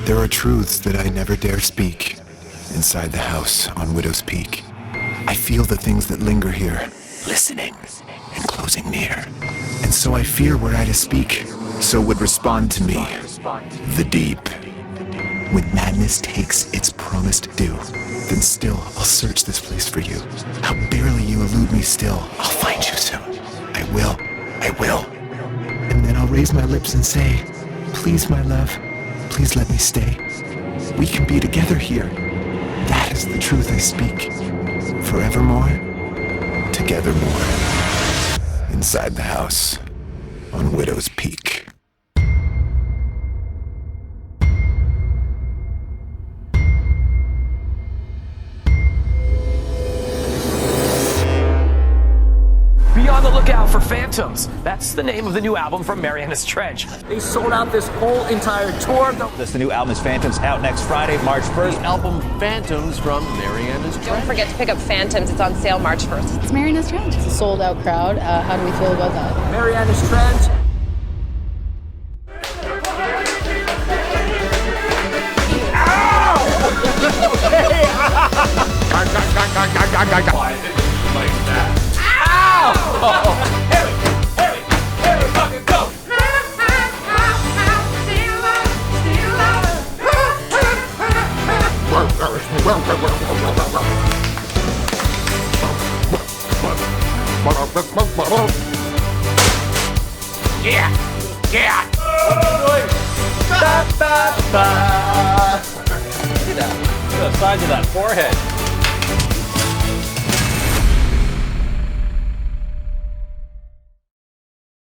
There are truths that I never dare speak inside the house on Widow's Peak. I feel the things that linger here, listening and closing near. And so I fear were I to speak, so would respond to me, the deep. When madness takes its promised due, then still I'll search this place for you. How barely you elude me still, I'll find you soon. I will. And then I'll raise my lips and say, please, my love, please let me stay. We can be together here. That is the truth I speak. Forevermore, together more. Inside the house on Widow's Peak. Be on the lookout for Phantoms. That's the name of the new album from Marianas Trench. They sold out this whole entire tour. The new album is Phantoms, out next Friday, March 1st. The album Phantoms from Marianas Trench. Don't forget to pick up Phantoms. It's on sale March 1st. It's Marianas Trench. It's a sold-out crowd. How do we feel about that? Marianas Trench. Why is it like that? Harry, fucking go! Yeah! Look at the size of that forehead.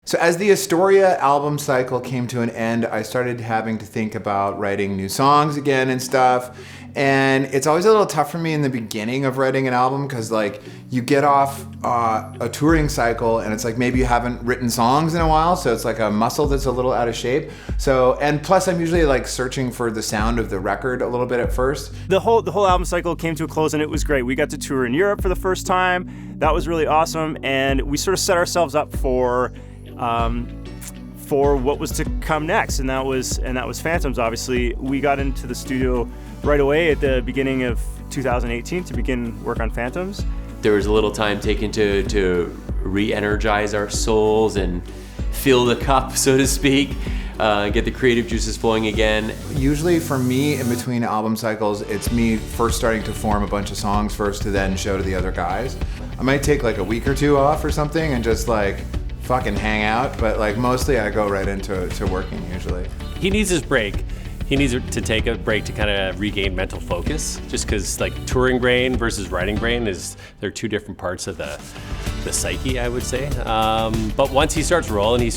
So as the Astoria album cycle came to an end, I started having to think about writing new songs again and stuff. And it's always a little tough for me in the beginning of writing an album because like you get off a touring cycle and it's like maybe you haven't written songs in a while, so it's like a muscle that's a little out of shape. So, and plus I'm usually like searching for the sound of the record a little bit at first. The whole album cycle came to a close and it was great. We got to tour in Europe for the first time. That was really awesome, and we sort of set ourselves up for what was to come next, and that was Phantoms. Obviously, we got into the studio right away at the beginning of 2018 to begin work on Phantoms. There was a little time taken to re-energize our souls and fill the cup, so to speak, get the creative juices flowing again. Usually for me, in between album cycles, it's me first starting to form a bunch of songs first to then show to the other guys. I might take like a week or two off or something and just like fucking hang out, but like mostly I go right into working usually. He needs his break. He needs to take a break to kind of regain mental focus, just because like touring brain versus writing brain they're two different parts of the psyche, I would say. But once he starts rolling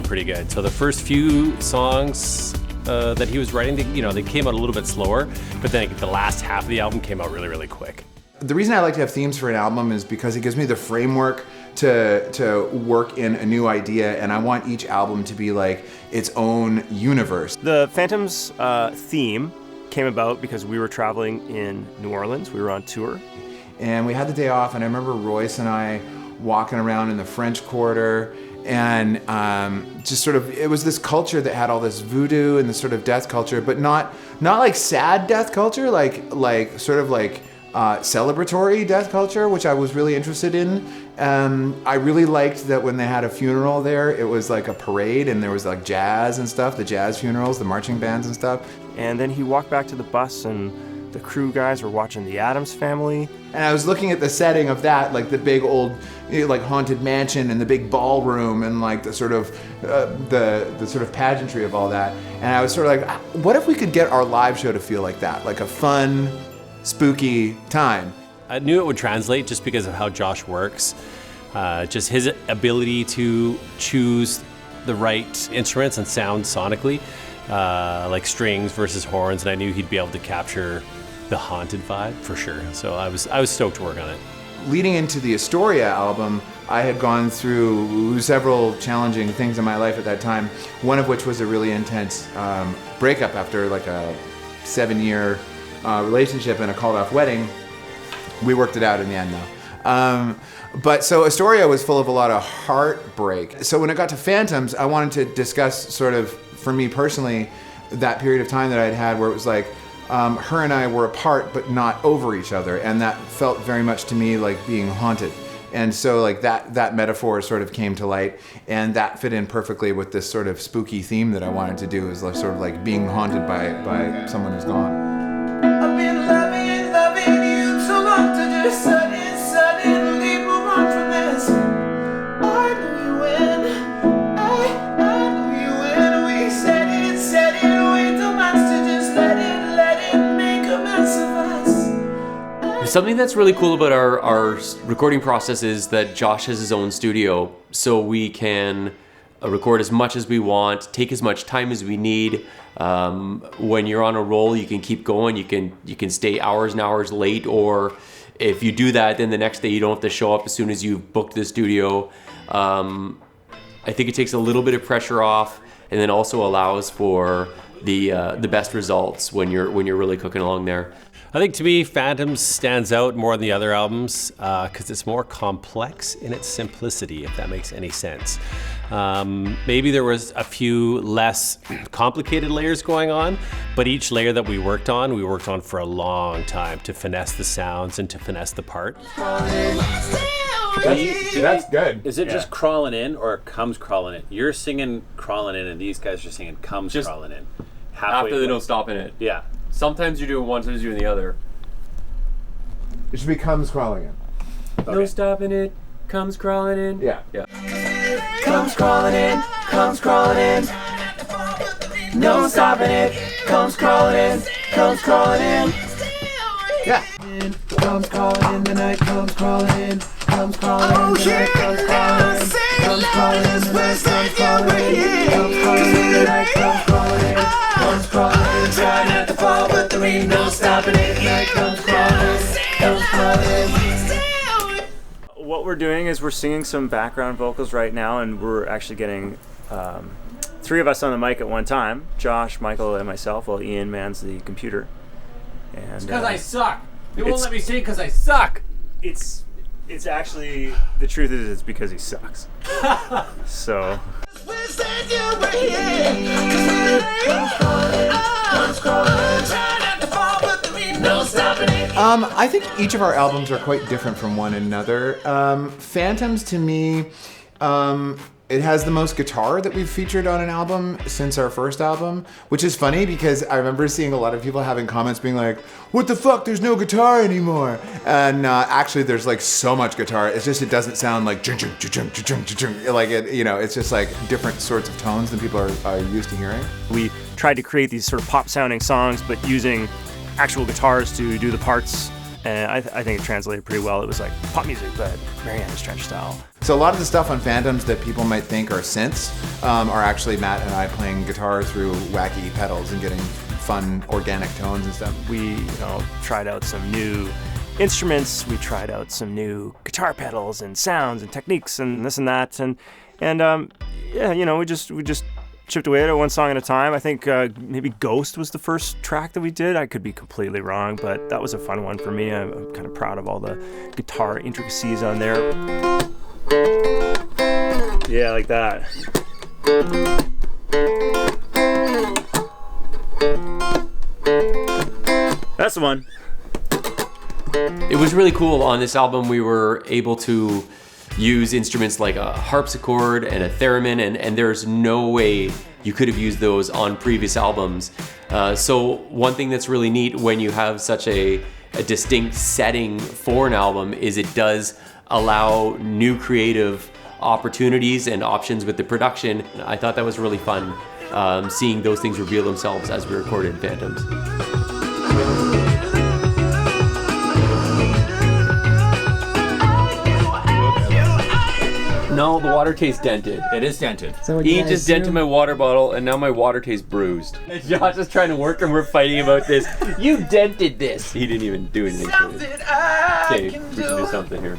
pretty good. So the first few songs that he was writing, they came out a little bit slower, but then the last half of the album came out really, really quick. The reason I like to have themes for an album is because it gives me the framework to work in a new idea, and I want each album to be like its own universe. The Phantoms theme came about because we were traveling in New Orleans. We were on tour. And we had the day off, and I remember Royce and I walking around in the French Quarter, and just sort of, it was this culture that had all this voodoo and this sort of death culture, but not like sad death culture, like sort of like celebratory death culture, which I was really interested in. I really liked that when they had a funeral there, it was like a parade and there was like jazz and stuff, the jazz funerals, the marching bands and stuff. And then he walked back to the bus and the crew guys were watching The Addams Family. And I was looking at the setting of that, like the big old, like haunted mansion and the big ballroom and like the sort of the sort of pageantry of all that. And I was sort of like, what if we could get our live show to feel like that, like a fun, spooky time? I knew it would translate just because of how Josh works. Just his ability to choose the right instruments and sound sonically, like strings versus horns, and I knew he'd be able to capture the haunted vibe for sure. So I was stoked to work on it. Leading into the Astoria album, I had gone through several challenging things in my life at that time, one of which was a really intense breakup after like a 7-year relationship and a called-off wedding. We worked it out in the end though. But so Astoria was full of a lot of heartbreak. So when it got to Phantoms, I wanted to discuss sort of, for me personally, that period of time that I'd had where it was like her and I were apart but not over each other, and that felt very much to me like being haunted. And so like that metaphor sort of came to light, and that fit in perfectly with this sort of spooky theme that I wanted to do, is like sort of like being haunted by someone who's gone. I've been loving you too long to just suddenly move on from this. I knew you when I knew you when we said it way too much to just let it make a mess of us. Something that's really cool about our recording process is that Josh has his own studio, so we can record as much as we want, take as much time as we need. When you're on a roll, you can keep going. You can stay hours and hours late, or if you do that, then the next day you don't have to show up as soon as you've booked the studio. I think it takes a little bit of pressure off, and then also allows for the best results when you're really cooking along there. I think to me, Phantoms stands out more than the other albums because it's more complex in its simplicity, if that makes any sense. Maybe there was a few less complicated layers going on, but each layer that we worked on for a long time to finesse the sounds and to finesse the part. That's good. Is it just crawling in or comes crawling in? You're singing crawling in and these guys are singing comes just crawling in. After they don't stop in it. Yeah. Sometimes you're doing one, sometimes you're doing the other. It should be comes crawling in. Okay. No stopping it, comes crawling in. Yeah. Comes crawling in, comes crawling in. No stopping it, comes crawling in, comes crawling in. Yeah. Comes crawling in, the night comes crawling in, comes crawling in, the night comes crawling in, comes crawling in, the night comes crawling in, comes crawling in, the night comes crawling in, comes crawling in, try not to fall, but there ain't no stopping it, the night comes crawling in. What we're doing is we're singing some background vocals right now, and we're actually getting three of us on the mic at one time, Josh, Michael, and myself, while Ian mans the computer. And It's because I suck. They won't let me sing because I suck. It's actually, the truth is it's because he sucks. So. I think each of our albums are quite different from one another. Phantoms, to me, it has the most guitar that we've featured on an album since our first album, which is funny because I remember seeing a lot of people having comments being like, what the fuck, there's no guitar anymore. And actually there's like so much guitar, it's just, it doesn't sound like like it, you know, it's just like different sorts of tones than people are used to hearing. We tried to create these sort of pop sounding songs, but using actual guitars to do the parts. And I think it translated pretty well. It was like pop music, but Marianas Trench style. So a lot of the stuff on Phantoms that people might think are synths are actually Matt and I playing guitar through wacky pedals and getting fun organic tones and stuff. We tried out some new instruments. We tried out some new guitar pedals and sounds and techniques and this and that. And we just chipped away at it one song at a time. I think maybe Ghost was the first track that we did. I could be completely wrong, but that was a fun one for me. I'm kind of proud of all the guitar intricacies on there. Yeah, like that. That's the one. It was really cool. On this album, we were able to use instruments like a harpsichord and a theremin, and there's no way you could have used those on previous albums. So one thing that's really neat when you have such a distinct setting for an album is it does allow new creative opportunities and options with the production. I thought that was really fun, seeing those things reveal themselves as we recorded Phantoms. No, the water tastes dented. It is dented. So Ian just dented my water bottle, and now my water tastes bruised. Josh is trying to work, and we're fighting about this. You dented this. He didn't even do anything to it. Okay, we should do something here.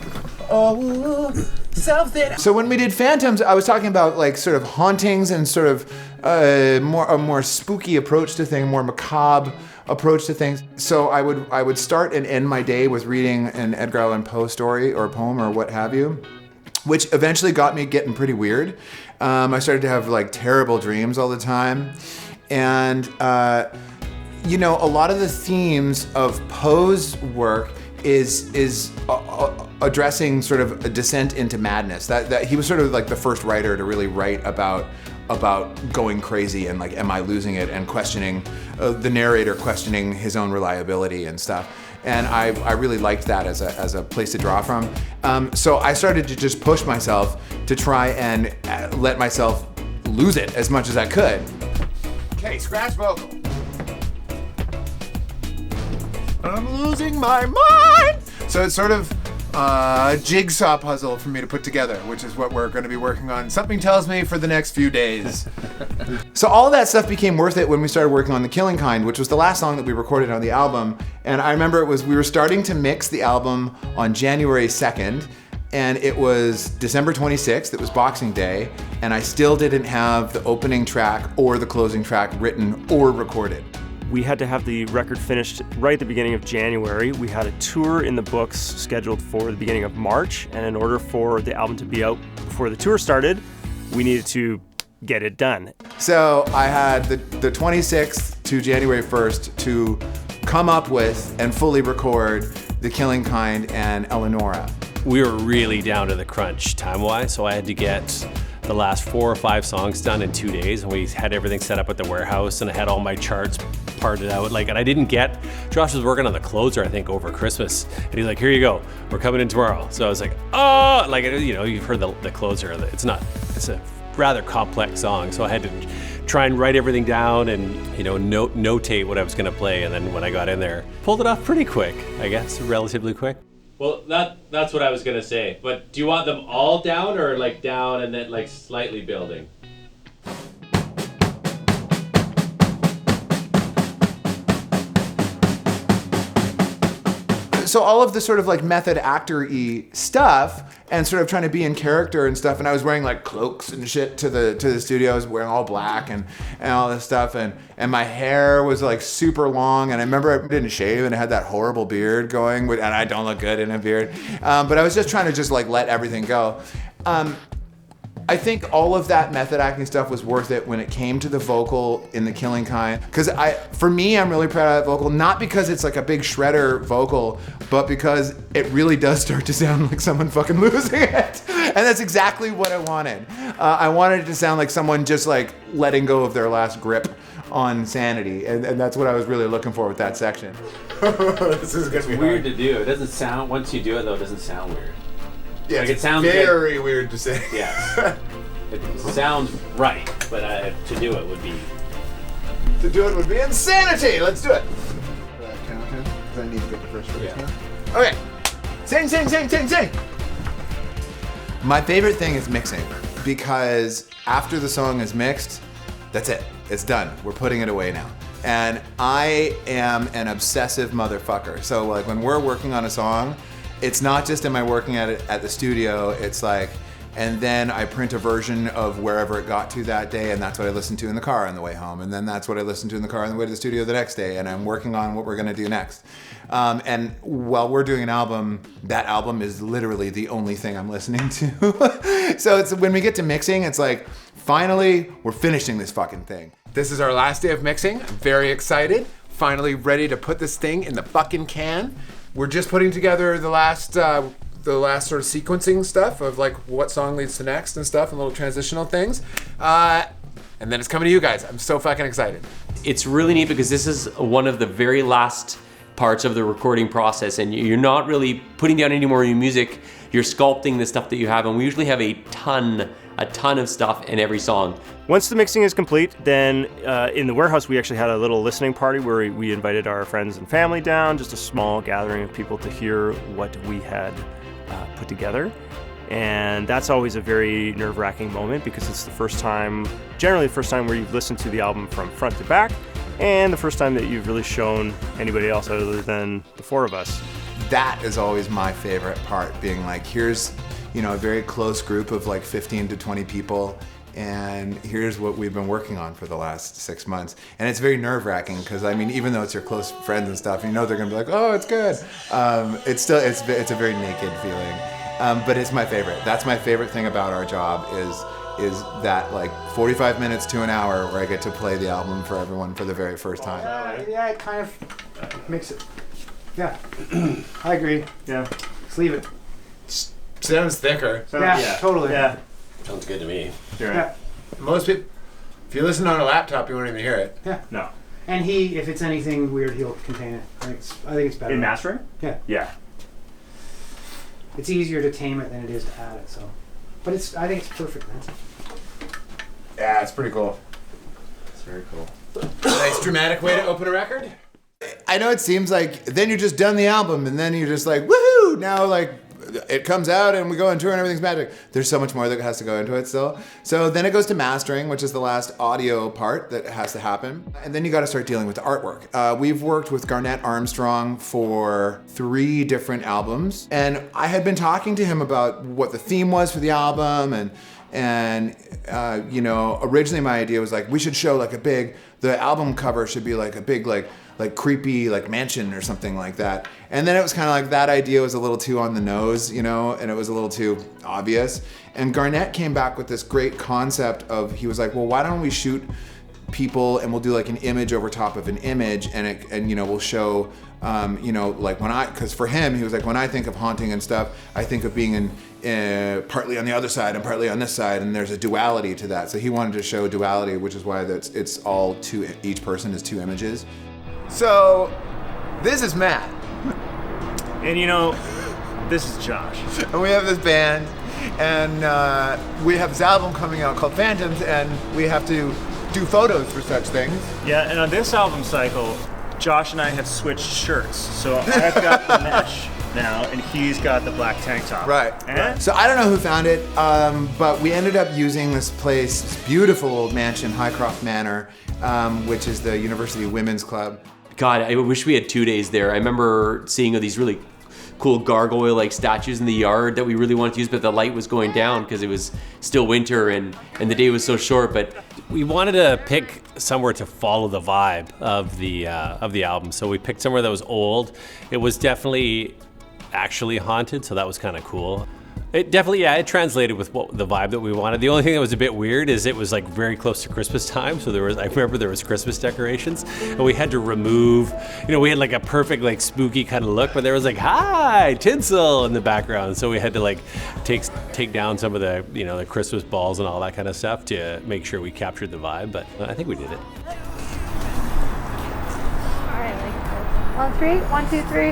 So when we did Phantoms, I was talking about like sort of hauntings and sort of a more spooky approach to things, more macabre approach to things. So I would start and end my day with reading an Edgar Allan Poe story or poem or what have you, which eventually got me getting pretty weird. I started to have like terrible dreams all the time. And, you know, a lot of the themes of Poe's work is addressing sort of a descent into madness. That he was sort of like the first writer to really write about going crazy and like, am I losing it, and questioning the narrator questioning his own reliability and stuff. And I really liked that as a place to draw from. So I started to just push myself to try and let myself lose it as much as I could. Okay, scratch vocal. I'm losing my mind. So it's sort of a jigsaw puzzle for me to put together, which is what we're going to be working on. Something tells me for the next few days. So all of that stuff became worth it when we started working on The Killing Kind, which was the last song that we recorded on the album. And I remember we were starting to mix the album on January 2nd, and it was December 26th, it was Boxing Day, and I still didn't have the opening track or the closing track written or recorded. We had to have the record finished right at the beginning of January. We had a tour in the books scheduled for the beginning of March, and in order for the album to be out before the tour started, we needed to get it done. So I had the 26th to January 1st to come up with and fully record The Killing Kind and Eleonora. We were really down to the crunch time-wise, so I had to get the last 4 or 5 songs done in 2 days, and we had everything set up at the warehouse, and I had all my charts parted out. And I didn't get, Josh was working on the closer, I think, over Christmas, and he's like, here you go, we're coming in tomorrow. So I was like, oh, you know, you've heard the closer, it's a rather complex song, so I had to try and write everything down and, you know, notate what I was gonna play, and then when I got in there, pulled it off pretty quick, I guess, relatively quick. Well, that's what I was gonna say. But do you want them all down, or like down and then like slightly building? So all of the sort of like method actor-y stuff and sort of trying to be in character and stuff, and I was wearing like cloaks and shit to the studio. I was wearing all black and all this stuff, and my hair was like super long, and I remember I didn't shave and I had that horrible beard going, and I don't look good in a beard, but I was just trying to just like let everything go. I think all of that method acting stuff was worth it when it came to the vocal in The Killing Kind. Because for me, I'm really proud of that vocal, not because it's like a big shredder vocal, but because it really does start to sound like someone fucking losing it. And that's exactly what I wanted. I wanted it to sound like someone just like letting go of their last grip on sanity. And that's what I was really looking for with that section. This is gonna be weird to do. It doesn't sound, once you do it though, it doesn't sound weird. Yeah, like, it sounds very weird to say. Yes. It sounds right, but to do it would be... To do it would be insanity! Let's do it! Because I need to get the first verse now. Okay. Sing, sing, sing, sing, sing! My favorite thing is mixing, because after the song is mixed, that's it. It's done. We're putting it away now. And I am an obsessive motherfucker. So like when we're working on a song, it's not just am I working at it at the studio, it's like, and then I print a version of wherever it got to that day, and that's what I listen to in the car on the way home, and then that's what I listen to in the car on the way to the studio the next day, and I'm working on what we're gonna do next. And while we're doing an album, that album is literally the only thing I'm listening to. So it's when we get to mixing, it's like, finally, we're finishing this fucking thing. This is our last day of mixing. I'm very excited. Finally ready to put this thing in the fucking can. We're just putting together the last sort of sequencing stuff of like what song leads to next and stuff and little transitional things. And then it's coming to you guys. I'm so fucking excited. It's really neat because this is one of the very last parts of the recording process, and you're not really putting down any more of your music. You're sculpting the stuff that you have, and we usually have a ton of stuff in every song. Once the mixing is complete, then in the warehouse we actually had a little listening party where we invited our friends and family down, just a small gathering of people to hear what we had put together. And that's always a very nerve-wracking moment because it's generally the first time where you've listened to the album from front to back, and the first time that you've really shown anybody else other than the four of us. That is always my favorite part, being like, here's, you know, a very close group of like 15 to 20 people, and here's what we've been working on for the last 6 months. And it's very nerve-wracking because, I mean, even though it's your close friends and stuff, you know they're gonna be like, oh, it's good. It's a very naked feeling, but it's my favorite. That's my favorite thing about our job is that like 45 minutes to an hour where I get to play the album for everyone for the very first time. Yeah, it kind of makes it. Yeah, I agree. Yeah, let's leave it. Sounds thicker. Yeah, totally. Yeah. Sounds good to me. Yeah. Most people, if you listen on a laptop, you won't even hear it. Yeah. No. And if it's anything weird, he'll contain it. I think it's better. In mastering? Yeah. Yeah. It's easier to tame it than it is to add it. So, but I think it's perfect, man. Yeah, it's pretty cool. It's very cool. Nice dramatic way to open a record. I know it seems like then you're just done the album and then you're just like, woohoo! Now like it comes out and we go on tour and everything's magic. There's so much more that has to go into it still. So then it goes to mastering, which is the last audio part that has to happen. And then you got to start dealing with the artwork. We've worked with Garnett Armstrong for 3 different albums. And I had been talking to him about what the theme was for the album and you know, originally my idea was like, we should show like the album cover should be like a big like creepy like mansion or something like that. And then it was kind of like that idea was a little too on the nose, you know, and it was a little too obvious. And Garnett came back with this great concept of, he was like, well, why don't we shoot people and we'll do like an image over top of an image and you know, we'll show, you know, like because for him, he was like, when I think of haunting and stuff, I think of being partly on the other side and partly on this side, and there's a duality to that. So he wanted to show duality, which is why it's all each person is 2 images. So, this is Matt. And you know, this is Josh. And we have this band, and we have this album coming out called Phantoms, and we have to do photos for such things. Yeah, and on this album cycle, Josh and I have switched shirts. So I've got the mesh now, and he's got the black tank top. Right. So I don't know who found it, but we ended up using this place, this beautiful old mansion, Highcroft Manor, which is the University Women's Club. God, I wish we had 2 days there. I remember seeing these really cool gargoyle-like statues in the yard that we really wanted to use, but the light was going down because it was still winter and the day was so short. But we wanted to pick somewhere to follow the vibe of the album, so we picked somewhere that was old. It was definitely actually haunted, so that was kind of cool. It definitely, it translated with the vibe that we wanted. The only thing that was a bit weird is it was like very close to Christmas time, so I remember there was Christmas decorations, and we had to remove, you know, we had like a perfect like spooky kind of look, but there was like, hi, tinsel in the background, so we had to like take down some of the, you know, the Christmas balls and all that kind of stuff to make sure we captured the vibe, but I think we did it. All right, on 3, 1, 2, 3.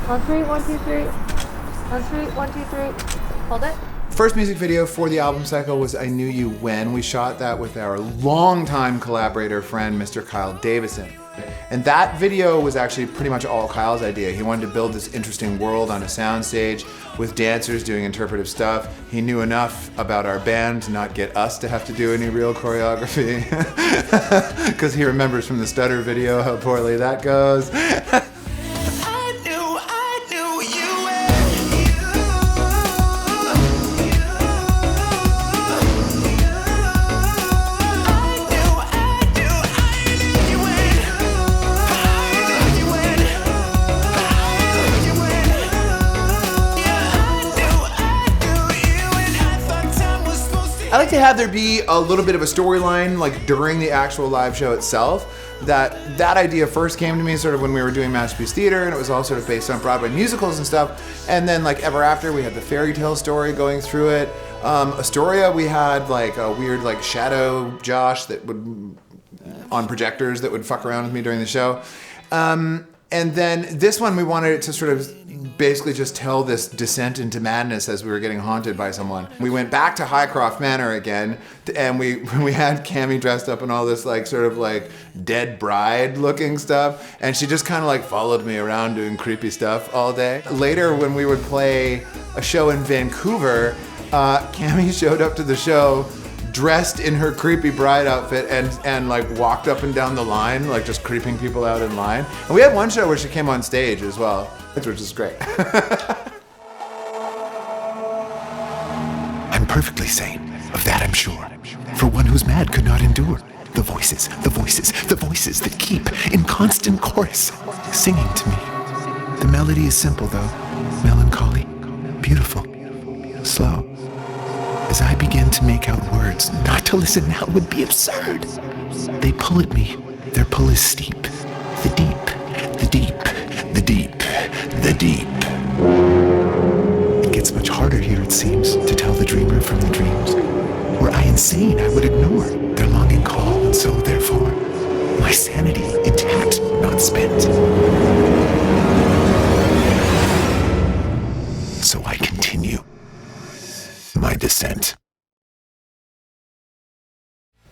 On 3, 1, 2, 3. On 3, 1, 2, 3. Hold it. First music video for the album cycle was I Knew You When. We shot that with our longtime collaborator friend, Mr. Kyle Davison. And that video was actually pretty much all Kyle's idea. He wanted to build this interesting world on a soundstage with dancers doing interpretive stuff. He knew enough about our band to not get us to have to do any real choreography. Because he remembers from the Stutter video how poorly that goes. I like to have there be a little bit of a storyline like during the actual live show itself. That idea first came to me sort of when we were doing Masterpiece Theater, and it was all sort of based on Broadway musicals and stuff. And then like Ever After, we had the fairy tale story going through it. Astoria, we had like a weird like shadow Josh that would on projectors that would fuck around with me during the show. And then this one, we wanted it to sort of basically just tell this descent into madness as we were getting haunted by someone. We went back to Highcroft Manor again, and we had Cammie dressed up in all this like sort of like dead bride looking stuff, and she just kind of like followed me around doing creepy stuff all day. Later, when we would play a show in Vancouver, Cammie showed up to the show dressed in her creepy bride outfit and like walked up and down the line, like just creeping people out in line. And we had one show where she came on stage as well, which is great. I'm perfectly sane, of that I'm sure. For one who's mad could not endure. The voices, the voices, the voices that keep in constant chorus, singing to me. The melody is simple though, melancholy, beautiful, slow. As I begin to make out words, not to listen now would be absurd. They pull at me. Their pull is steep. The deep, the deep, the deep, the deep. It gets much harder here, it seems, to tell the dreamer from the dreams. Were I insane, I would ignore their longing call, and so, therefore, my sanity intact, not spent. So I continue my descent.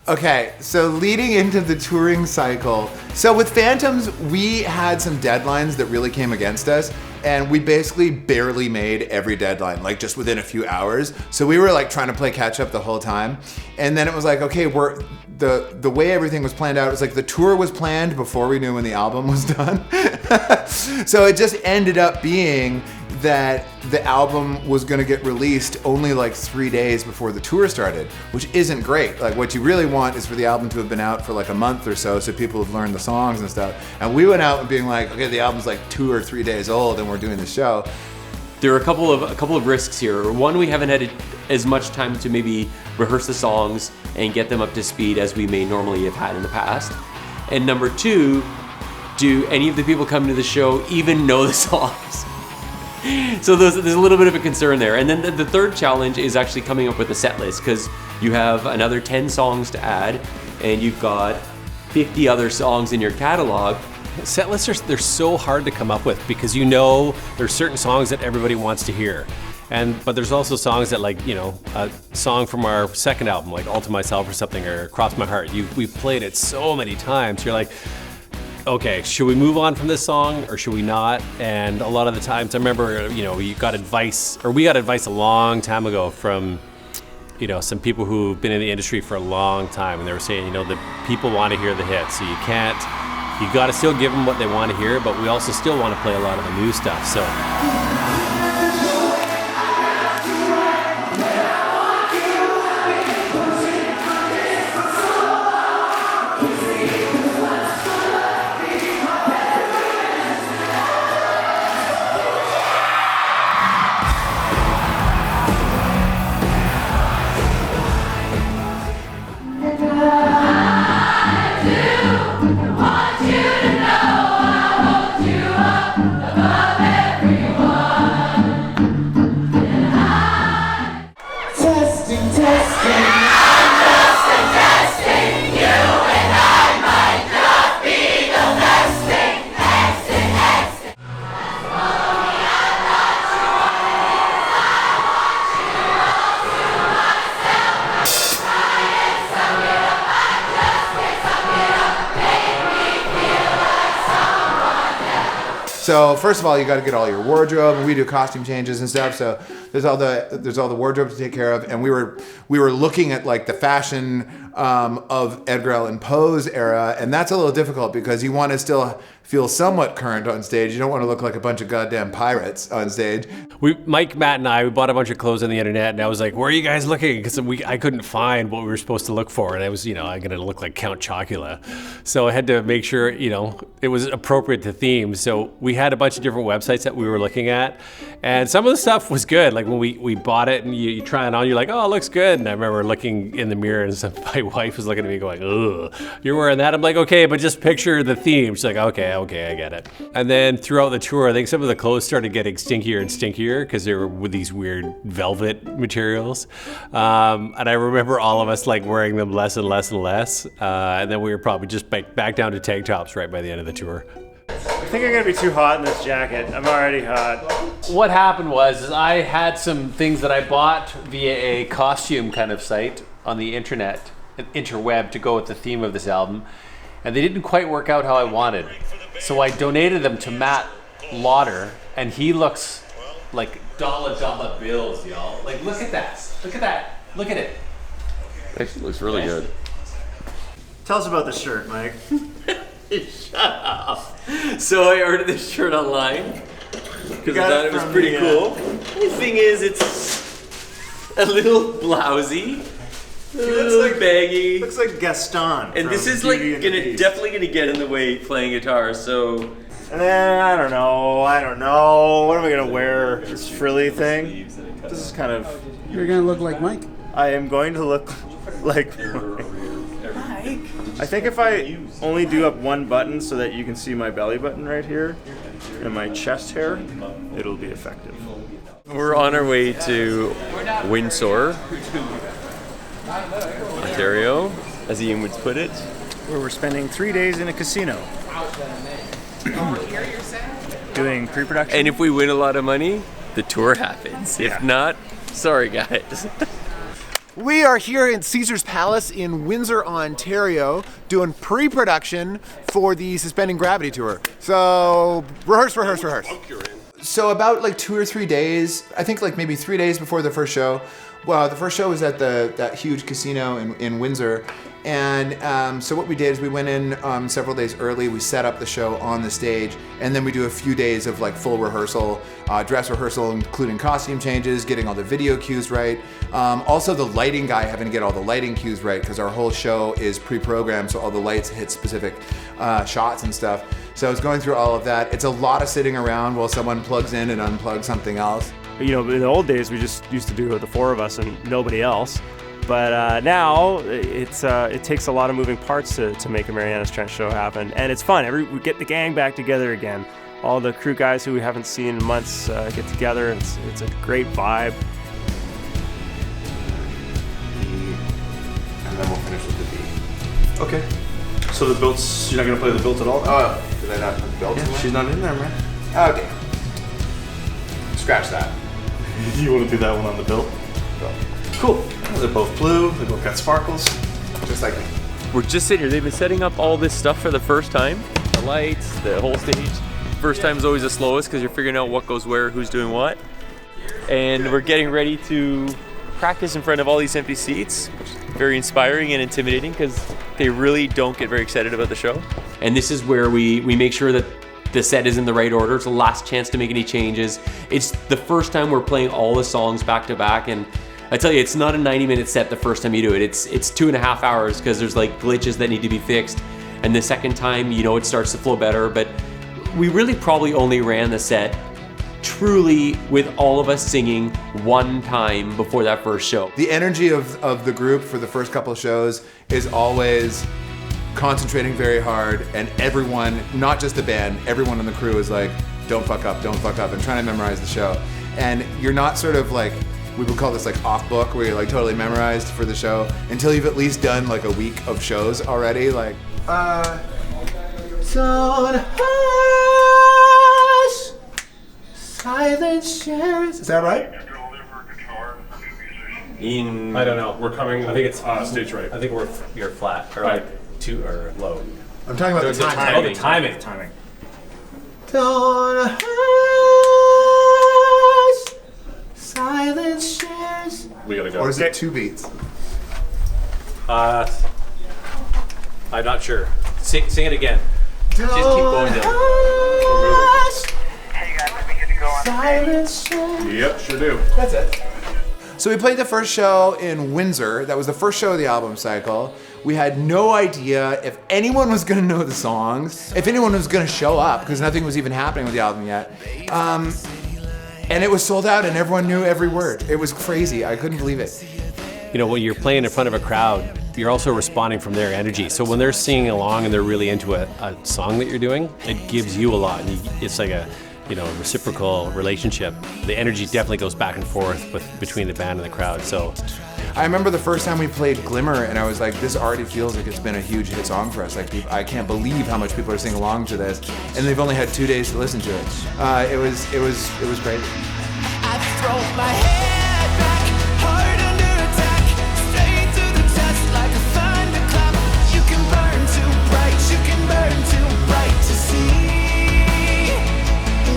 Okay, so leading into the touring cycle, so with Phantoms, we had some deadlines that really came against us, and we basically barely made every deadline, like just within a few hours. So we were like trying to play catch up the whole time. And then it was like, okay, the way everything was planned out, it was like the tour was planned before we knew when the album was done. So it just ended up being that the album was gonna get released only like 3 days before the tour started, which isn't great. Like what you really want is for the album to have been out for like a month or so people have learned the songs and stuff. And we went out and being like, okay, the album's like 2 or 3 days old and we're doing the show. There are a couple of risks here. One, we haven't had as much time to maybe rehearse the songs and get them up to speed as we may normally have had in the past. And number two, do any of the people coming to the show even know the songs? So there's a little bit of a concern there. And then the third challenge is actually coming up with a set list, because you have another 10 songs to add and you've got 50 other songs in your catalog. Set lists they're so hard to come up with, because you know there's certain songs that everybody wants to hear. But there's also songs that, like, you know, a song from our second album, like All to Myself or something, or Cross My Heart, we've played it so many times. You're like, okay, should we move on from this song or should we not? And a lot of the times, I remember, you know, we got advice a long time ago from, you know, some people who've been in the industry for a long time, and they were saying, you know, the people want to hear the hits, so you got to still give them what they want to hear, but we also still want to play a lot of the new stuff. So. So first of all, you got to get all your wardrobe, and we do costume changes and stuff. So there's all the wardrobe to take care of, and we were looking at like the fashion of Edgar Allan Poe's era, and that's a little difficult because you want to still feel somewhat current on stage. You don't want to look like a bunch of goddamn pirates on stage. Mike, Matt, and I bought a bunch of clothes on the internet, and I was like, "Where are you guys looking?" Because I couldn't find what we were supposed to look for, and I was, you know, I'm gonna look like Count Chocula, so I had to make sure, you know, it was appropriate to theme. So we had a bunch of different websites that we were looking at, and some of the stuff was good. Like when we bought it and you try it on, you're like, "Oh, it looks good." And I remember looking in the mirror, and my wife was looking at me going, "Ugh, you're wearing that?" I'm like, "Okay, but just picture the theme." She's like, "Okay, I get it." And then throughout the tour, I think some of the clothes started getting stinkier and stinkier because they were with these weird velvet materials. And I remember all of us like wearing them less and less and less. And then we were probably just back down to tank tops right by the end of the tour. I think I'm gonna be too hot in this jacket. I'm already hot. What happened was I had some things that I bought via a costume kind of site on the internet, an interweb, to go with the theme of this album. And they didn't quite work out how I wanted. So I donated them to Matt Lauder, and he looks like dollar bills, y'all. Like, look at that. Look at that. Look at it. Actually looks really good. Tell us about the shirt, Mike. Shut up. So I ordered this shirt online because I thought it was pretty cool. The thing is, it's a little blousy. He looks like baggy. Looks like Gaston. And this is like definitely gonna get in the way playing guitar. So. And then I don't know. What am I gonna wear? This frilly thing. This is kind of. You're gonna look like Mike. I am going to look like. I think if I only do up one button so that you can see my belly button right here and my chest hair, it'll be effective. We're on our way to Windsor, Ontario, as Ian would put it. Where we're spending 3 days in a casino. Doing pre-production. And if we win a lot of money, the tour happens. If not, sorry guys. We are here in Caesar's Palace in Windsor, Ontario, doing pre-production for the Suspending Gravity tour. So, rehearse. So about like 2 or 3 days, I think like maybe 3 days before the first show. Well, the first show was at that huge casino in Windsor. And so what we did is we went in several days early, we set up the show on the stage, and then we do a few days of like full rehearsal, dress rehearsal, including costume changes, getting all the video cues right. Also the lighting guy having to get all the lighting cues right, because our whole show is pre-programmed, so all the lights hit specific shots and stuff. So it's going through all of that. It's a lot of sitting around while someone plugs in and unplugs something else. You know, in the old days, we just used to do it the 4 of us and nobody else. But now it takes a lot of moving parts to make a Marianas Trench show happen, and it's fun. We get the gang back together again. All the crew guys who we haven't seen in months get together. It's a great vibe. And then we'll finish with the B. Okay. So the belts, you're not gonna play the belt at all? Oh, did I not put the belt in there? She's not in there, man. Oh, damn. Scratch that. You want to do that one on the belt? Cool. They're both blue. They both got sparkles. Just like me. We're just sitting here. They've been setting up all this stuff for the first time. The lights, the whole stage. First time is always the slowest because you're figuring out what goes where, who's doing what. And we're getting ready to practice in front of all these empty seats. Very inspiring and intimidating because they really don't get very excited about the show. And this is where we make sure that the set is in the right order. It's the last chance to make any changes. It's the first time we're playing all the songs back to back, and I tell you, it's not a 90-minute set the first time you do it. It's 2.5 hours because there's like glitches that need to be fixed. And the second time, you know, it starts to flow better. But we really probably only ran the set truly with all of us singing one time before that first show. The energy of the group for the first couple of shows is always concentrating very hard, and everyone, not just the band, everyone on the crew is like, don't fuck up, and trying to memorize the show. And you're not sort of like, we would call this like off book, where you're like totally memorized for the show until you've at least done like a week of shows already. Like, don't hush, silence shares. Is that right? I don't know. We're coming. I think it's stage right. I think you're flat or like two or low. I'm talking about the timing. Oh, the timing. Don't hush, silence shares. We gotta go. Or is it 2 beats? I'm not sure. Sing it again. Don't Just keep going down. Silence shares. Yep, sure do. That's it. So we played the first show in Windsor. That was the first show of the album cycle. We had no idea if anyone was gonna know the songs, if anyone was gonna show up, because nothing was even happening with the album yet. And it was sold out and everyone knew every word. It was crazy, I couldn't believe it. You know, when you're playing in front of a crowd, you're also responding from their energy. So when they're singing along and they're really into a song that you're doing, it gives you a lot. And it's like a reciprocal relationship. The energy definitely goes back and forth between the band and the crowd. So I remember the first time we played Glimmer, and I was like, this already feels like it's been a huge hit song for us. Like, I can't believe how much people are singing along to this, and they've only had 2 days to listen to it. It was great. I throw my head back, hard under attack, straight to the chest like a thunderclap. You can burn too bright, you can burn too bright to see.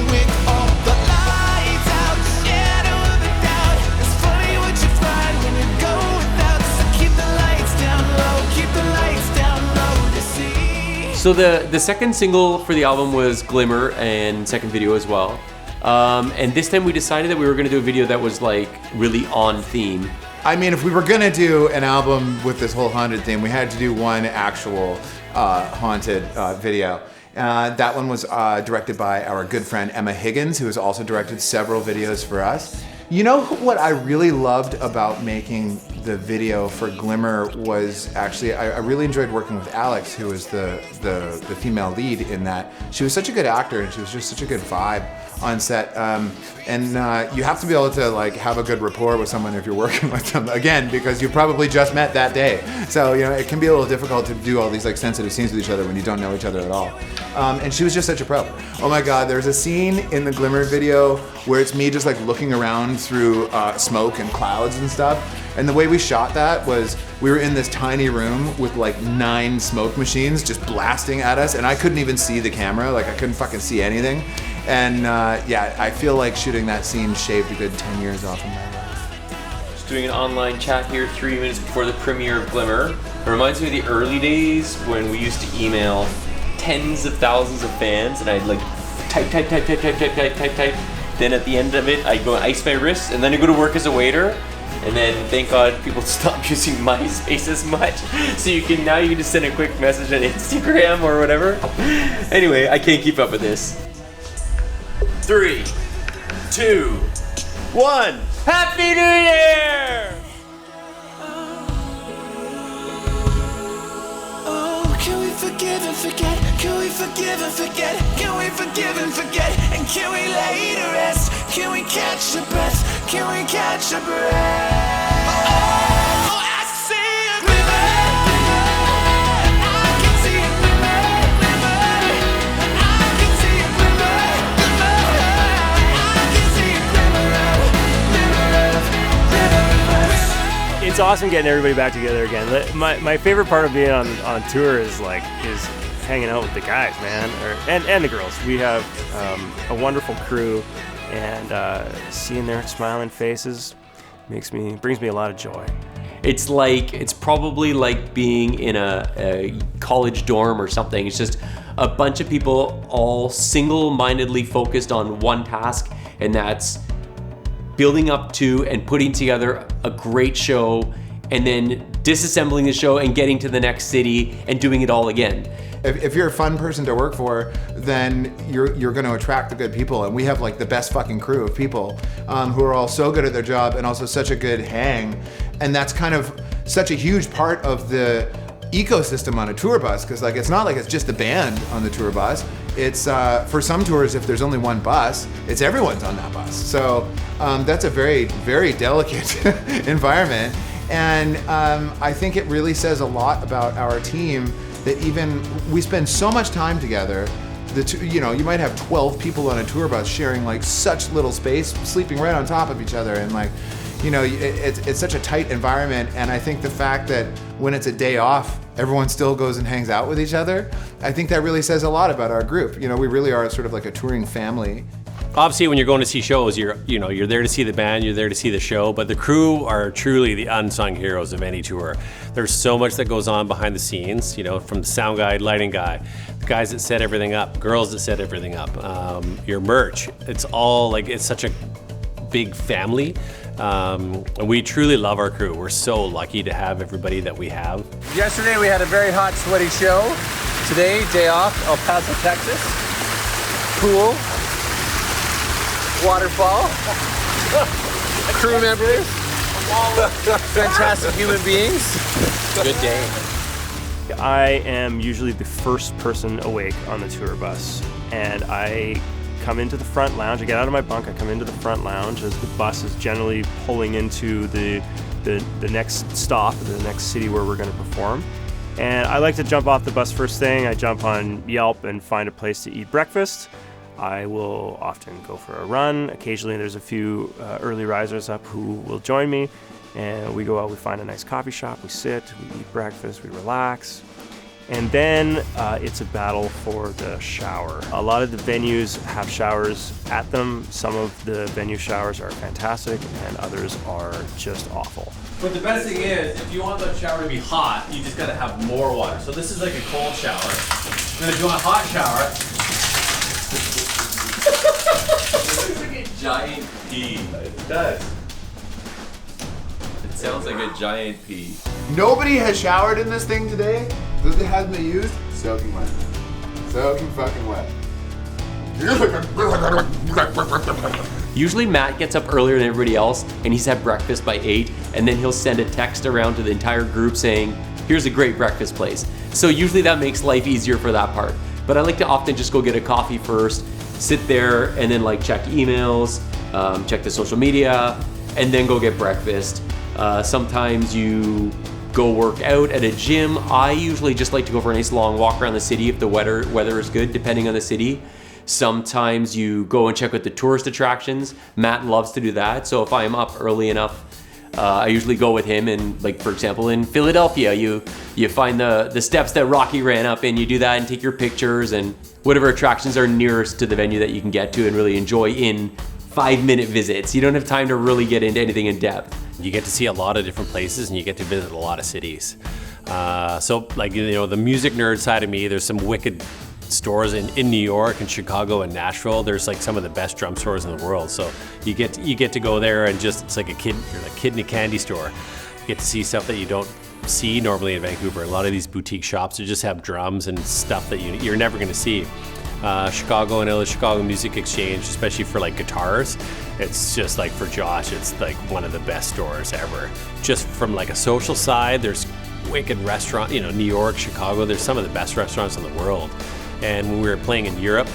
With all the lights out, shadow of a doubt. It's funny what you find when you go without. So keep the lights down low, keep the lights down low to see. So the second single for the album was Glimmer, and second video as well. And this time we decided that we were going to do a video that was like really on theme. I mean, if we were going to do an album with this whole haunted theme, we had to do one actual haunted video. That one was directed by our good friend Emma Higgins, who has also directed several videos for us. You know what I really loved about making the video for Glimmer was actually, I really enjoyed working with Alex, who was the female lead in that. She was such a good actor and she was just such a good vibe on set. You have to be able to like have a good rapport with someone if you're working with them, again, because you probably just met that day. So, you know, it can be a little difficult to do all these like sensitive scenes with each other when you don't know each other at all. And she was just such a pro. Oh my God, there's a scene in the Glimmer video where it's me just like looking around through smoke and clouds and stuff. And the way we shot that was we were in this tiny room with like 9 smoke machines just blasting at us, and I couldn't even see the camera, like I couldn't fucking see anything. And yeah, I feel like shooting that scene shaved a good 10 years off of my life. Just doing an online chat here 3 minutes before the premiere of Glimmer. It reminds me of the early days when we used to email tens of thousands of fans, and I'd like type. Then at the end of it, I'd go and ice my wrists, and then I'd go to work as a waiter. And then, thank God, people stopped using MySpace as much. So you can just send a quick message on Instagram or whatever. Anyway, I can't keep up with this. 3, 2, 1. Happy New Year! Oh, can we forgive and forget? Can we forgive and forget? Can we forgive and forget? And can we lay to rest? Can we catch a breath? Can we catch a breath? Oh, I see a glimmer. I can see a glimmer. I can see a glimmer. I can see a glimmer of us. It's awesome getting everybody back together again. My favorite part of being on tour is hanging out with the guys, man, and the girls. We have a wonderful crew, and seeing their smiling faces brings me a lot of joy. It's probably like being in a college dorm or something. It's just a bunch of people all single-mindedly focused on one task, and that's building up to and putting together a great show, and then disassembling the show and getting to the next city and doing it all again. If you're a fun person to work for, then you're going to attract the good people, and we have like the best fucking crew of people who are all so good at their job and also such a good hang, and that's kind of such a huge part of the ecosystem on a tour bus, because like it's not like it's just the band on the tour bus. It's for some tours, if there's only one bus, it's everyone's on that bus. So that's a very, very delicate environment, and I think it really says a lot about our team that even we spend so much time together. You might have 12 people on a tour bus sharing like such little space, sleeping right on top of each other, and like, it's such a tight environment. And I think the fact that when it's a day off, everyone still goes and hangs out with each other, I think that really says a lot about our group. We really are sort of like a touring family. Obviously, when you're going to see shows, you're there to see the band, you're there to see the show, but the crew are truly the unsung heroes of any tour. There's so much that goes on behind the scenes, from the sound guy, lighting guy, the guys that set everything up, girls that set everything up, your merch. It's all it's such a big family. And we truly love our crew. We're so lucky to have everybody that we have. Yesterday we had a very hot, sweaty show. Today, day off, El Paso, Texas. Pool. Waterfall, crew members, fantastic human beings. Good day. I am usually the first person awake on the tour bus, and I come into the front lounge. I get out of my bunk, I come into the front lounge as the bus is generally pulling into the next stop, the next city where we're going to perform. And I like to jump off the bus first thing. I jump on Yelp and find a place to eat breakfast. I will often go for a run. Occasionally there's a few early risers up who will join me, and we go out, we find a nice coffee shop, we sit, we eat breakfast, we relax, and then it's a battle for the shower. A lot of the venues have showers at them. Some of the venue showers are fantastic, and others are just awful. But the best thing is, if you want the shower to be hot, you just gotta have more water. So this is like a cold shower. Then if you want a hot shower, It looks like a giant pea. It does. It sounds like a giant pea. Nobody has showered in this thing today that it hasn't been used. Soaking wet. Soaking fucking wet. Usually Matt gets up earlier than everybody else and he's had breakfast by 8, and then he'll send a text around to the entire group saying, here's a great breakfast place. So usually that makes life easier for that part. But I like to often just go get a coffee first, sit there, and then like check emails, check the social media, and then go get breakfast. Sometimes you go work out at a gym. I usually just like to go for a nice long walk around the city if the weather is good, depending on the city. Sometimes you go and check out the tourist attractions. Matt loves to do that. So if I'm up early enough, I usually go with him. And like, for example, in Philadelphia, you find the steps that Rocky ran up, and you do that and take your pictures and whatever attractions are nearest to the venue that you can get to and really enjoy in 5-minute visits. You don't have time to really get into anything in depth. You get to see a lot of different places and you get to visit a lot of cities. So like, you know, the music nerd side of me, there's some wicked stores in New York and Chicago and Nashville. There's like some of the best drum stores in the world. So you get to go there and just, it's like you're like a kid in a candy store. You get to see stuff that you don't see normally in Vancouver. A lot of these boutique shops that just have drums and stuff that you're never gonna see. Chicago and the Chicago Music Exchange, especially for like guitars, it's just like, for Josh, it's like one of the best stores ever. Just from like a social side, there's wicked restaurant, you know, New York, Chicago, there's some of the best restaurants in the world. And when we were playing in Europe,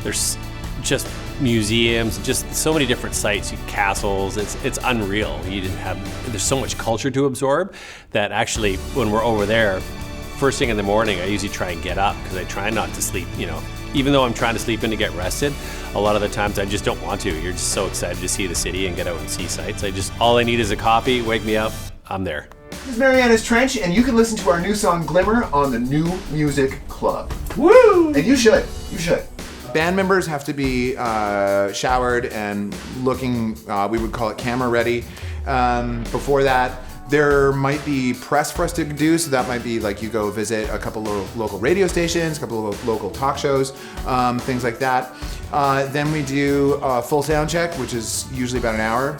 there's just museums, just so many different sites, castles, it's unreal. There's so much culture to absorb that actually when we're over there, first thing in the morning, I usually try and get up because I try not to sleep, you know. Even though I'm trying to sleep in to get rested, a lot of the times I just don't want to. You're just so excited to see the city and get out and see sights. All I need is a coffee, wake me up, I'm there. This is Marianas Trench, and you can listen to our new song Glimmer on the New Music Club. Woo! And you should. Band members have to be showered and looking, we would call it camera ready. Before that, there might be press for us to do, so that might be like you go visit a couple of local radio stations, a couple of local talk shows, things like that. Then we do a full sound check, which is usually about an hour.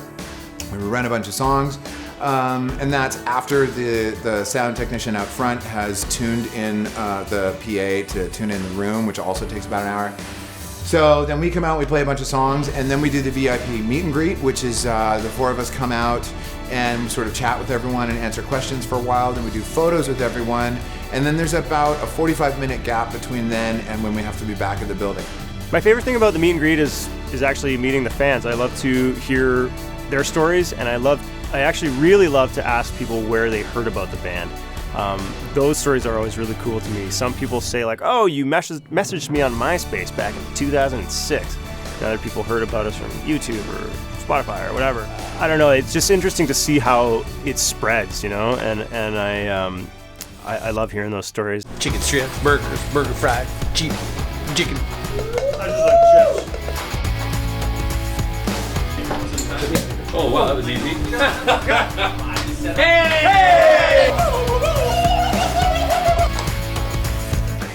We run a bunch of songs, and that's after the sound technician out front has tuned in the PA to tune in the room, which also takes about an hour. So then we come out, we play a bunch of songs, and then we do the VIP meet and greet, which is the four of us come out and sort of chat with everyone and answer questions for a while. Then we do photos with everyone, and then there's about a 45-minute gap between then and when we have to be back at the building. My favorite thing about the meet and greet is actually meeting the fans. I love to hear their stories, and I actually really love to ask people where they heard about the band. Those stories are always really cool to me. Some people say like, oh, you messaged me on MySpace back in 2006. And other people heard about us from YouTube or Spotify or whatever. I don't know, it's just interesting to see how it spreads, you know, and I love hearing those stories. Chicken strips, burgers, burger fried, chicken. I just like chips. Oh wow, that was easy. Hey!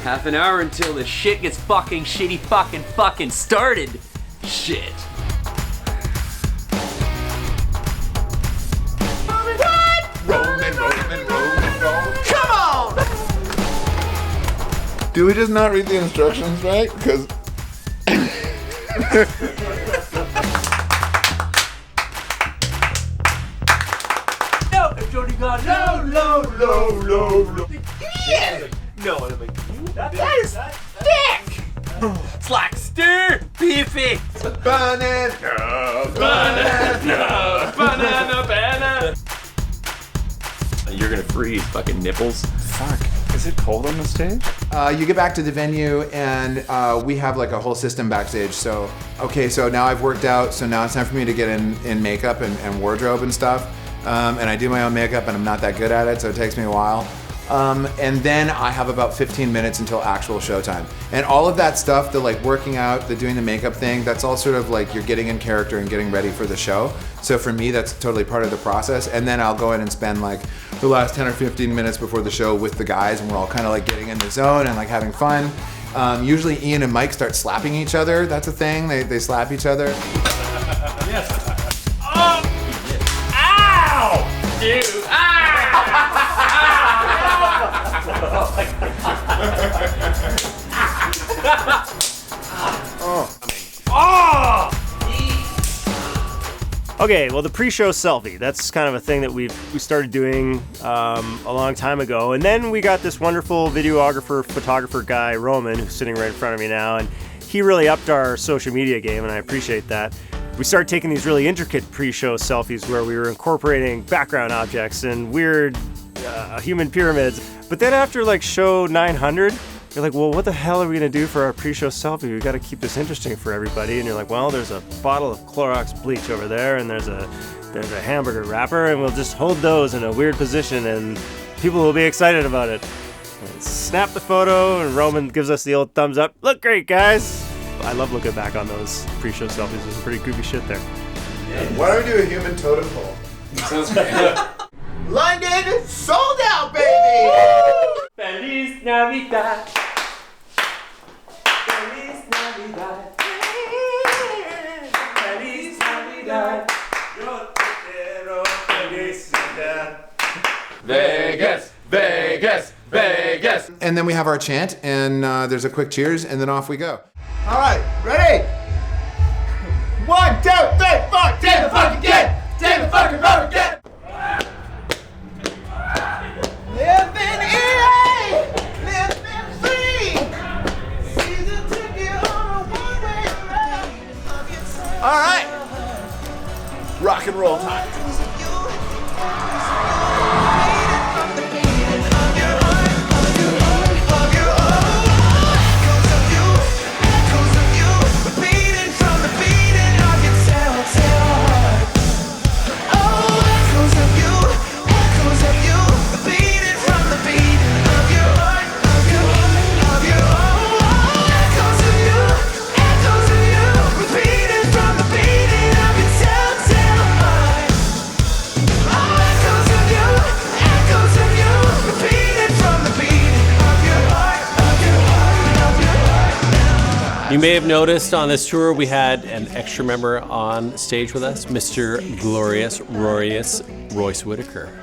Half an hour until the shit gets fucking started. Shit. Roman. Come on! Do we just not read the instructions right? Because No, Jody got low. Yeah. No, I mean, that is thick. It's like stir beefy. banana. You're gonna freeze fucking nipples. Fuck. Is it cold on the stage? You get back to the venue and we have like a whole system backstage. So, okay, so now I've worked out, so now it's time for me to get in makeup and wardrobe and stuff. And I do my own makeup and I'm not that good at it, so it takes me a while. And then I have about 15 minutes until actual showtime. And all of that stuff, the like working out, the doing the makeup thing, that's all sort of like you're getting in character and getting ready for the show. So for me, that's totally part of the process. And then I'll go in and spend like the last 10 or 15 minutes before the show with the guys, and we're all kind of like getting in the zone and like having fun. Usually Ian and Mike start slapping each other. That's a thing, they slap each other. Yes. Oh! Ow! Dude! Oh. Oh! Okay, well, the pre-show selfie, that's kind of a thing that we started doing a long time ago. And then we got this wonderful videographer, photographer guy, Roman, who's sitting right in front of me now. And he really upped our social media game, and I appreciate that. We started taking these really intricate pre-show selfies where we were incorporating background objects and weird human pyramids. But then after like show 900, you're like, well, what the hell are we gonna do for our pre-show selfie? We gotta keep this interesting for everybody. And you're like, well, there's a bottle of Clorox bleach over there, and there's a hamburger wrapper, and we'll just hold those in a weird position, and people will be excited about it. And snap the photo, and Roman gives us the old thumbs up. Look great, guys. I love looking back on those pre-show selfies. There's some pretty goofy shit there. Why don't we do a human totem pole? Sounds great. London sold out, baby! Feliz Navidad. Feliz Navidad. Feliz Navidad. Yo te quiero, felicidad. Vegas, Vegas, Vegas. And then we have our chant, and there's a quick cheers, and then off we go. All right, ready? 1, 2, 3, 4, take the fucking get! Take the fucking road again! Living EA! Living free! Season ticket on a one-way ride. All right. Rock and roll time. You may have noticed on this tour we had an extra member on stage with us, Mr. Glorious Royce Whitaker.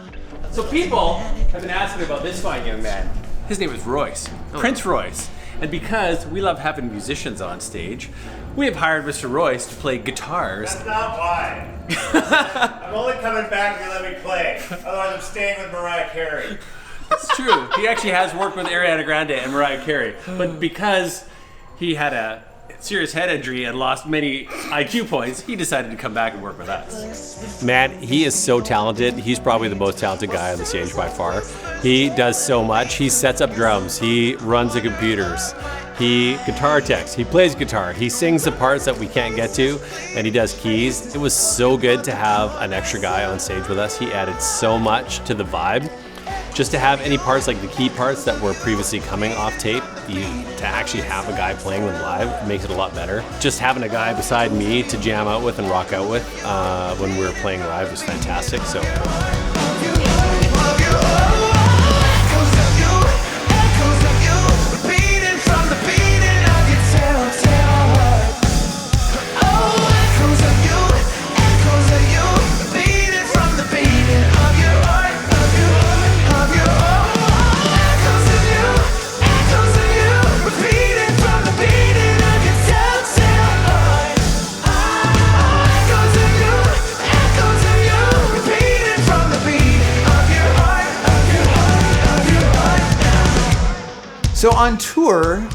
So people have been asking about this fine young man. His name is Royce, Prince Royce. And because we love having musicians on stage, we have hired Mr. Royce to play guitars. That's not why. I'm only coming back if you let me play. Otherwise I'm staying with Mariah Carey. It's true. He actually has worked with Ariana Grande and Mariah Carey. But because he had a serious head injury and lost many IQ points, he decided to come back and work with us. Man, he is so talented. He's probably the most talented guy on the stage by far. He does so much. He sets up drums. He runs the computers. He guitar techs. He plays guitar. He sings the parts that we can't get to, and he does keys. It was so good to have an extra guy on stage with us. He added so much to the vibe. Just to have any parts like the key parts that were previously coming off tape, to actually have a guy playing them live makes it a lot better. Just having a guy beside me to jam out with and rock out with when we were playing live was fantastic. So. So on tour,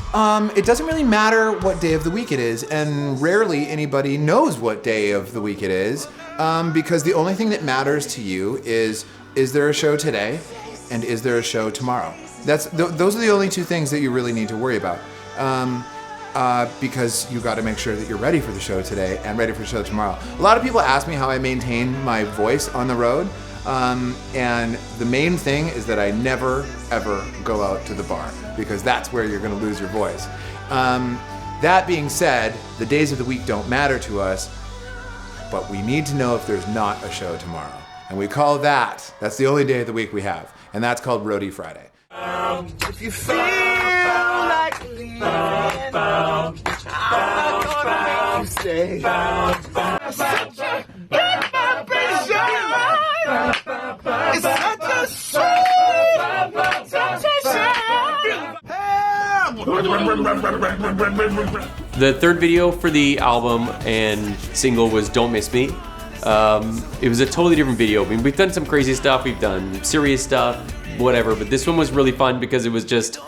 it doesn't really matter what day of the week it is, and rarely anybody knows what day of the week it is, because the only thing that matters to you is there a show today, and is there a show tomorrow? Those are the only two things that you really need to worry about, because you got to make sure that you're ready for the show today and ready for the show tomorrow. A lot of people ask me how I maintain my voice on the road, and the main thing is that I never, ever go out to the bar, because that's where you're going to lose your voice. That being said, the days of the week don't matter to us, but we need to know if there's not a show tomorrow. And we call that's the only day of the week we have, and that's called Roadie Friday. If you feel like leaving, I'm gonna make you stay. Such a good vibration. It's such a sweet sensation. The third video for the album and single was Don't Miss Me. It was a totally different video. I mean, we've done some crazy stuff, we've done serious stuff, whatever, but this one was really fun because it was just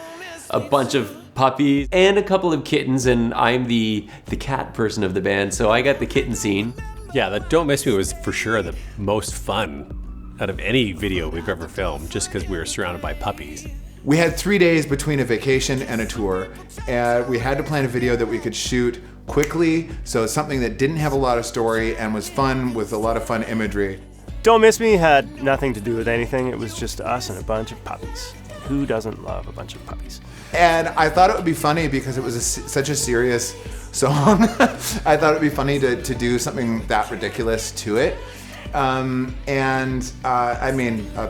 a bunch of puppies and a couple of kittens, and I'm the cat person of the band, so I got the kitten scene. Yeah, that Don't Miss Me was for sure the most fun out of any video we've ever filmed, just because we were surrounded by puppies. We had 3 days between a vacation and a tour, and we had to plan a video that we could shoot quickly, so something that didn't have a lot of story and was fun with a lot of fun imagery. Don't Miss Me had nothing to do with anything. It was just us and a bunch of puppies. Who doesn't love a bunch of puppies? And I thought it would be funny because it was such a serious song. I thought it would be funny to do something that ridiculous to it. I mean,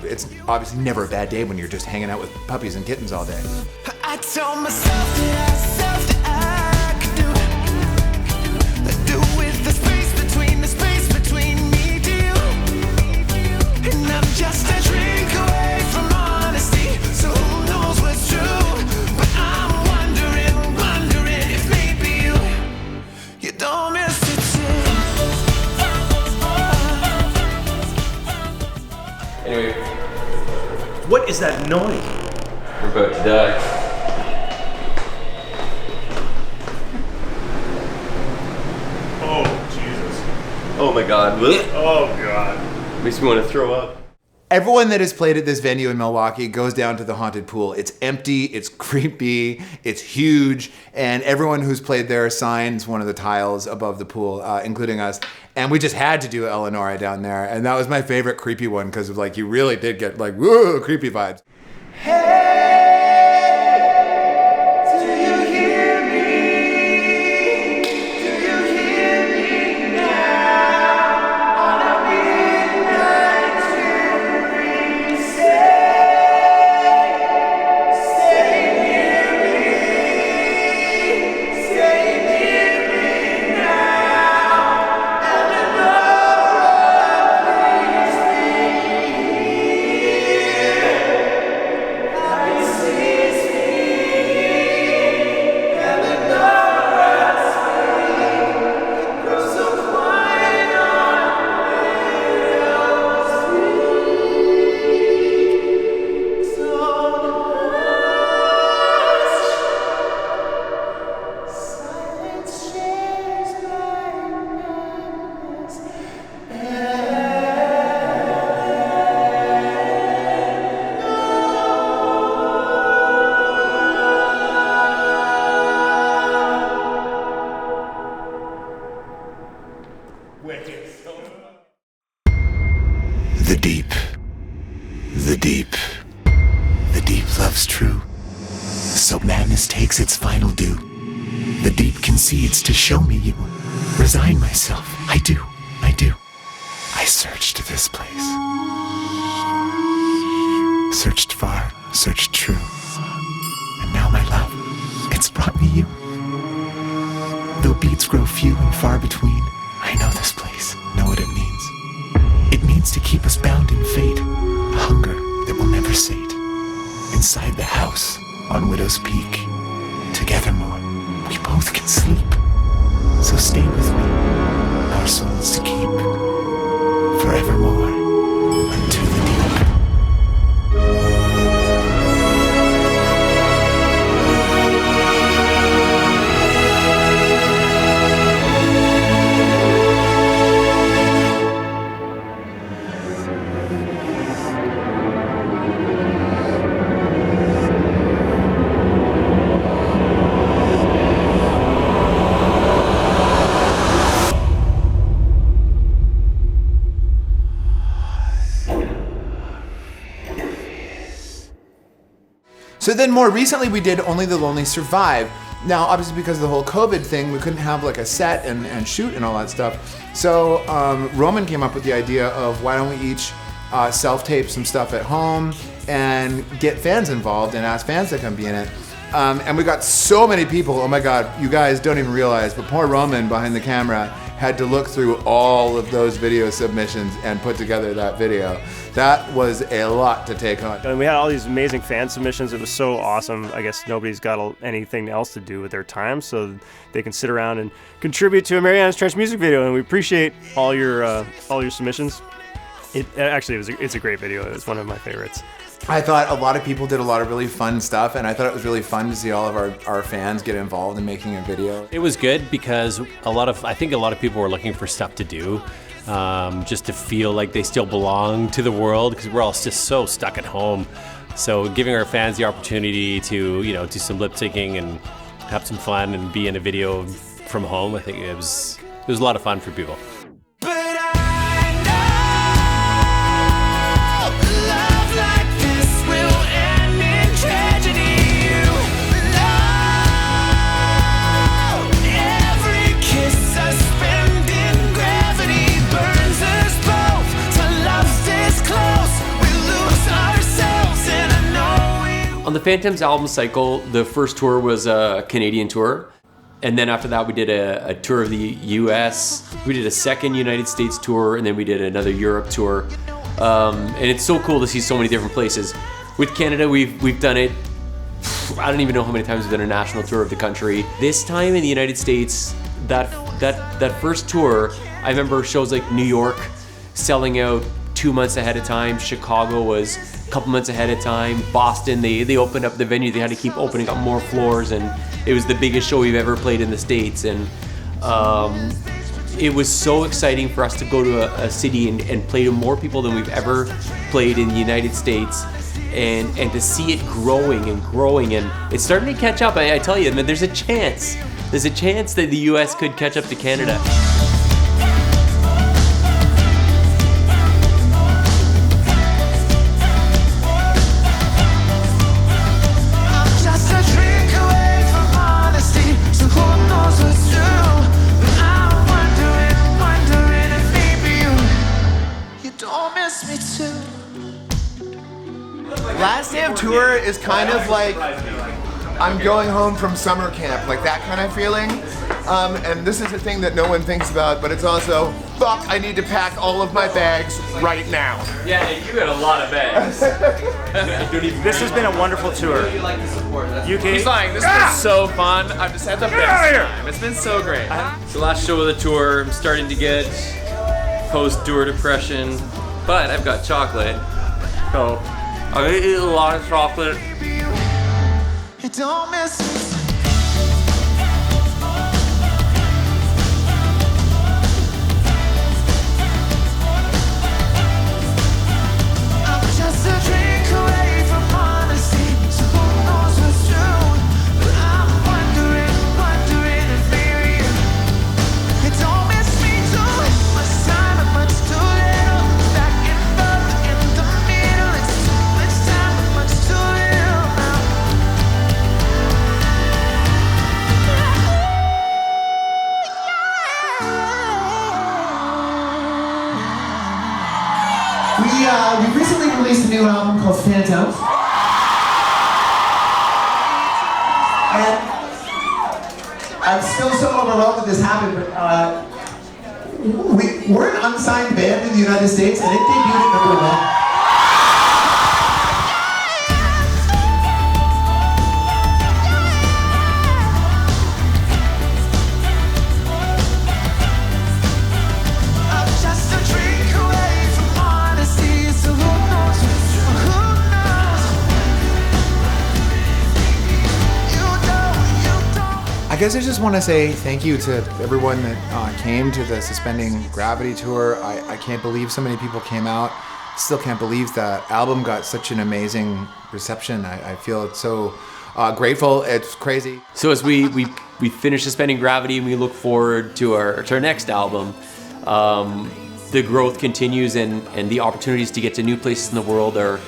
it's obviously never a bad day when you're just hanging out with puppies and kittens all day. I told myself that I could do with the space between me to you. And I'm just a drink away from honesty, so who knows what's true? But I'm wondering if maybe you don't miss it too. Anyway. What is that noise? We're about to die. Oh, Jesus. Oh my God. Oh, God. Makes me want to throw up. Everyone that has played at this venue in Milwaukee goes down to the haunted pool. It's empty, it's creepy, it's huge, and everyone who's played there signs one of the tiles above the pool, including us. And we just had to do Eleonora down there, and that was my favorite creepy one because like you really did get like whoa creepy vibes. The deep. The deep. The deep loves true. So madness takes its final due. The deep concedes to show me you. Resign myself. I do. I searched this place. Searched far, searched true. And now my love, it's brought me you. Though beats grow few and far between, I know this place, know what it means. It means to keep us bound in fate, a hunger that will never sate. Inside the house on Widow's Peak, together more, we both can sleep. So stay with me, our souls to keep, forevermore, unto the deep. So then more recently we did Only the Lonely Survive. Now obviously because of the whole COVID thing, we couldn't have like a set and shoot and all that stuff. So Roman came up with the idea of why don't we each self-tape some stuff at home and get fans involved and ask fans to come be in it. And we got so many people, oh my God, you guys don't even realize, but poor Roman behind the camera had to look through all of those video submissions and put together that video. That was a lot to take on. And we had all these amazing fan submissions. It was so awesome. I guess nobody's got anything else to do with their time, so they can sit around and contribute to a Marianas Trench music video. And we appreciate all your submissions. It's a great video. It was one of my favorites. I thought a lot of people did a lot of really fun stuff, and I thought it was really fun to see all of our fans get involved in making a video. It was good because I think a lot of people were looking for stuff to do, just to feel like they still belong to the world, because we're all just so stuck at home. So giving our fans the opportunity to, do some lip syncing and have some fun and be in a video from home, I think it was a lot of fun for people. On the Phantoms album cycle, the first tour was a Canadian tour. And then after that, we did a tour of the US. We did a second United States tour, and then we did another Europe tour. And it's so cool to see so many different places. With Canada, we've done it, I don't even know how many times we've done a national tour of the country. This time in the United States, that first tour, I remember shows like New York selling out 2 months ahead of time. Chicago was a couple months ahead of time. Boston, they opened up the venue. They had to keep opening up more floors, and it was the biggest show we've ever played in the States. And it was so exciting for us to go to a city and play to more people than we've ever played in the United States, and to see it growing and growing, and it's starting to catch up. I tell you, I mean, there's a chance that the US could catch up to Canada. Last day of tour is kind of like I'm going home from summer camp, like that kind of feeling. And this is a thing that no one thinks about, but it's also, fuck, I need to pack all of my bags right now. Yeah, you got a lot of bags. This has been a wonderful tour. UK. He's lying. This has been so fun. I've just had the best time. It's been so great. It's the last show of the tour. I'm starting to get post-tour depression, but I've got chocolate. So I'm gonna eat a lot of chocolate. It don't miss me. I'm just a drink away from honesty, so who knows what's true? But I'm wondering if maybe it don't miss me too much time and much too little. Back and forth in the middle, it's too much time and much too little now. We recently released a new album called Phantoms. And I'm still so overwhelmed that this happened, but we're an unsigned band in the United States, and it debuted at #1. I guess I just want to say thank you to everyone that came to the Suspending Gravity tour. I can't believe so many people came out. Still can't believe that album got such an amazing reception. I feel so grateful. It's crazy. So as we finish Suspending Gravity and we look forward to our next album, the growth continues, and the opportunities to get to new places in the world are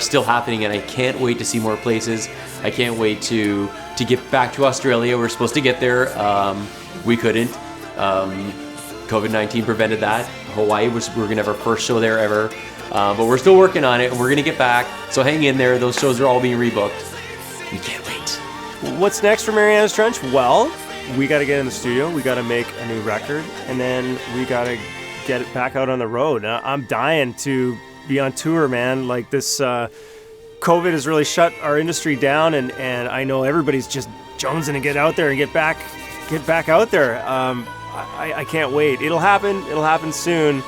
still happening, and I can't wait to see more places. I can't wait to get back to Australia. We're supposed to get there. We couldn't. COVID-19 prevented that. Hawaii, we're going to have our first show there ever. But we're still working on it, and we're going to get back. So hang in there. Those shows are all being rebooked. We can't wait. What's next for Marianas Trench? Well, we got to get in the studio, we got to make a new record, and then we got to get it back out on the road. I'm dying to be on tour, man. Like this COVID has really shut our industry down, and I know everybody's just jonesing to get out there and get back out there. I can't wait. It'll happen soon.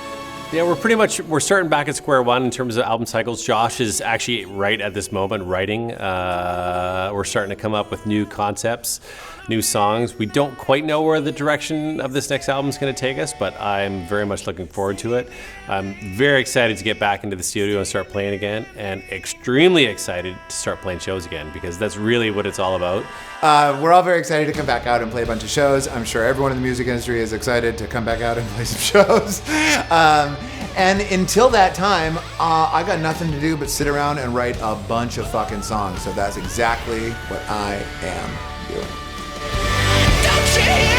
Yeah, we're starting back at square one in terms of album cycles. Josh is actually right at this moment writing. We're starting to come up with new concepts, new songs. We don't quite know where the direction of this next album is going to take us, but I'm very much looking forward to it. I'm very excited to get back into the studio and start playing again, and extremely excited to start playing shows again, because that's really what it's all about. We're all very excited to come back out and play a bunch of shows. I'm sure everyone in the music industry is excited to come back out and play some shows. And until that time, I got nothing to do but sit around and write a bunch of fucking songs. So that's exactly what I am doing. Don't you